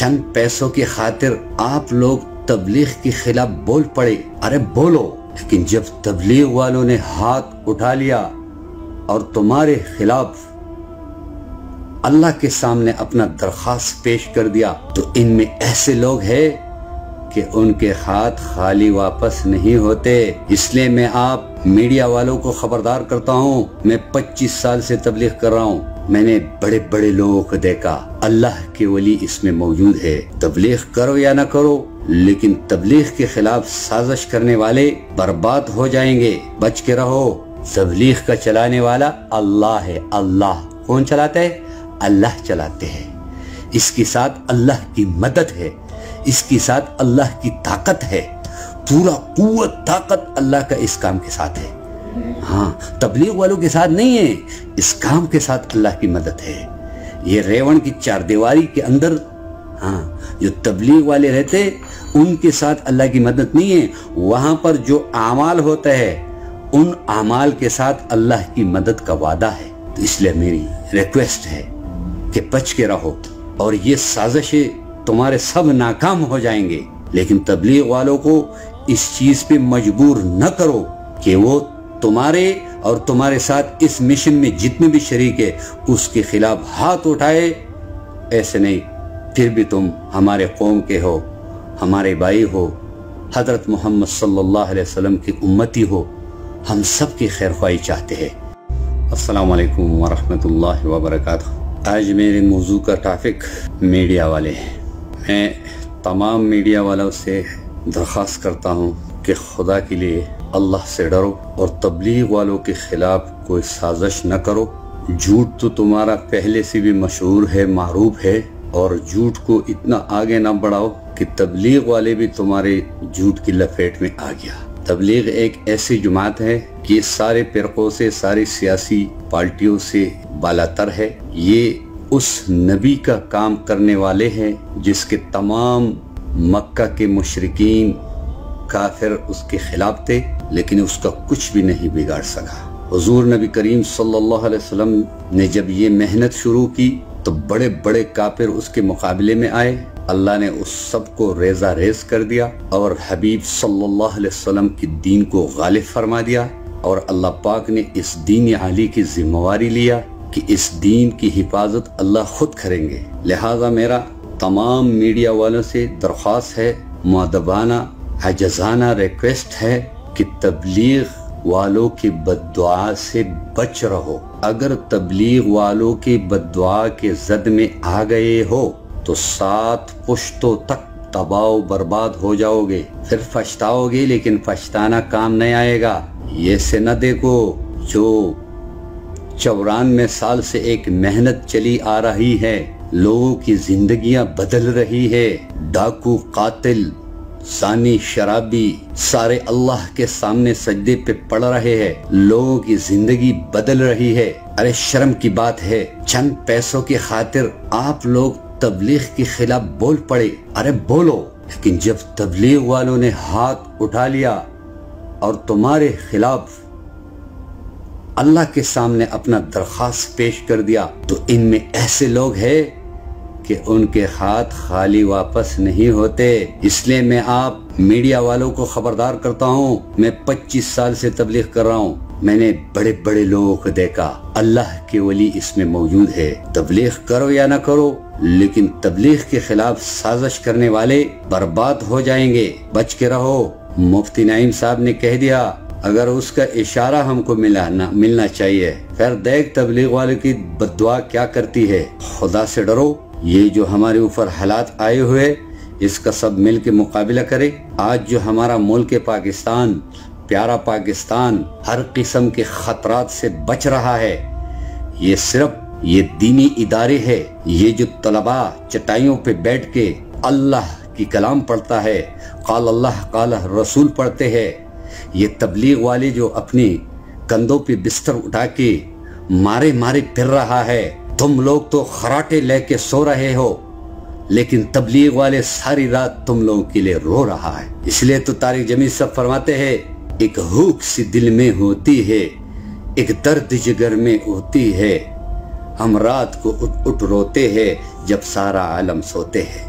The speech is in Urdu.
چند پیسوں کی خاطر آپ لوگ تبلیغ کے خلاف بول پڑے. ارے بولو، لیکن جب تبلیغ والوں نے ہاتھ اٹھا لیا اور تمہارے خلاف اللہ کے سامنے اپنا درخواست پیش کر دیا تو ان میں ایسے لوگ ہیں کہ ان کے ہاتھ خالی واپس نہیں ہوتے. اس لیے میں آپ میڈیا والوں کو خبردار کرتا ہوں. میں 25 سال سے تبلیغ کر رہا ہوں. میں نے بڑے بڑے لوگوں کو دیکھا. اللہ کے ولی اس میں موجود ہے. تبلیغ کرو یا نہ کرو، لیکن تبلیغ کے خلاف سازش کرنے والے برباد ہو جائیں گے. بچ کے رہو. تبلیغ کا چلانے والا اللہ ہے. اللہ کون چلاتا ہے؟ اللہ چلاتے ہیں. اس کے ساتھ اللہ کی مدد ہے، اس کے ساتھ اللہ کی طاقت ہے. پورا قوت طاقت اللہ کا اس کام کے ساتھ ہے. ہاں، تبلیغ والوں کے ساتھ نہیں ہے، اس کام کے ساتھ اللہ کی مدد ہے. یہ ریون کی چار دیواری کے اندر جو تبلیغ والے رہتے ان کے ساتھ اللہ کی مدد نہیں ہے. وہاں پر جو اعمال ہوتا ہے ان اعمال کے ساتھ اللہ کی مدد کا وعدہ ہے. تو اس لیے میری ریکویسٹ ہے کہ بچ کے رہو، اور یہ سازشیں تمہارے سب ناکام ہو جائیں گے. لیکن تبلیغ والوں کو اس چیز پہ مجبور نہ کرو کہ وہ تمہارے اور تمہارے ساتھ اس مشن میں جتنے بھی شریک ہے اس کے خلاف ہاتھ اٹھائے. ایسے نہیں. پھر بھی تم ہمارے قوم کے ہو، ہمارے بھائی ہو، حضرت محمد صلی اللہ علیہ وسلم کی امتی ہو. ہم سب کی خیر خواہی چاہتے ہیں. السلام علیکم ورحمۃ اللہ وبرکاتہ. آج میرے موضوع کا ٹاپک میڈیا والے ہیں. میں تمام میڈیا والوں سے درخواست کرتا ہوں کہ خدا کے لیے اللہ سے ڈرو اور تبلیغ والوں کے خلاف کوئی سازش نہ کرو. جھوٹ تو تمہارا پہلے سے بھی مشہور ہے، معروف ہے، اور جھوٹ کو اتنا آگے نہ بڑھاؤ کہ تبلیغ والے بھی تمہارے جھوٹ کی لپیٹ میں آ گیا. تبلیغ ایک ایسی جماعت ہے کہ سارے فرقوں سے، ساری سیاسی پارٹیوں سے بالاتر ہے. یہ اس نبی کا کام کرنے والے ہیں جس کے تمام مکہ کے مشرکین کافر اس کے خلاف تھے، لیکن اس کا کچھ بھی نہیں بگاڑ سکا. حضور نبی کریم صلی اللہ علیہ وسلم نے جب یہ محنت شروع کی تو بڑے بڑے کافر اس کے مقابلے میں آئے. اللہ نے اس سب کو ریزہ ریز کر دیا اور حبیب صلی اللہ علیہ وسلم کی دین کو غالب فرما دیا. اور اللہ پاک نے اس دین عالی کی ذمہ داری لیا کہ اس دین کی حفاظت اللہ خود کریں گے. لہذا میرا تمام میڈیا والوں سے درخواست ہے، مؤدبانہ عاجزانہ ریکویسٹ ہے کہ تبلیغ والوں کی بد دعا سے بچ رہو. اگر تبلیغ والوں کی بد دعا کے زد میں آ گئے ہو تو 7 پشتوں تک تباہ و برباد ہو جاؤ گے. پھر پچھتاؤ گے، لیکن پچھتانا کام نہیں آئے گا. یہ سے نہ دیکھو جو 94 سال سے ایک محنت چلی آ رہی ہے، لوگوں کی زندگیاں بدل رہی ہے. ڈاکو، قاتل، زانی، شرابی سارے اللہ کے سامنے سجدے پہ پڑ رہے ہیں. لوگوں کی زندگی بدل رہی ہے. ارے شرم کی بات ہے، چند پیسوں کی خاطر آپ لوگ تبلیغ کے خلاف بول پڑے. ارے بولو، لیکن جب تبلیغ والوں نے ہاتھ اٹھا لیا اور تمہارے خلاف اللہ کے سامنے اپنا درخواست پیش کر دیا تو ان میں ایسے لوگ ہیں کہ ان کے ہاتھ خالی واپس نہیں ہوتے. اس لیے میں آپ میڈیا والوں کو خبردار کرتا ہوں. میں 25 سال سے تبلیغ کر رہا ہوں. میں نے بڑے بڑے لوگوں کو دیکھا. اللہ کے ولی اس میں موجود ہے. تبلیغ کرو یا نہ کرو، لیکن تبلیغ کے خلاف سازش کرنے والے برباد ہو جائیں گے. بچ کے رہو. مفتی نعیم صاحب نے کہہ دیا، اگر اس کا اشارہ ہم کو ملنا چاہیے. پھر دیکھ تبلیغ والے کی بد دعا کیا کرتی ہے. خدا سے ڈرو. یہ جو ہمارے اوپر حالات آئے ہوئے اس کا سب مل کے مقابلہ کرے. آج جو ہمارا ملک پاکستان، پیارا پاکستان ہر قسم کے خطرات سے بچ رہا ہے، یہ صرف یہ دینی ادارے ہے. یہ جو طلباء چٹائیوں پہ بیٹھ کے اللہ کی کلام پڑھتا ہے، قال اللہ قال رسول پڑھتے ہیں، یہ تبلیغ والے جو اپنی کندھوں پہ بستر اٹھا کے مارے پھر رہا ہے. تم لوگ تو خراٹے لے کے سو رہے ہو، لیکن تبلیغ والے ساری رات تم لوگوں کے لیے رو رہا ہے. اس لیے تو طارق جمیل صاحب فرماتے ہیں، ایک بھوک سی دل میں ہوتی ہے، ایک درد جگر میں ہوتی ہے، ہم رات کو اٹھ روتے ہیں جب سارا عالم سوتے ہیں.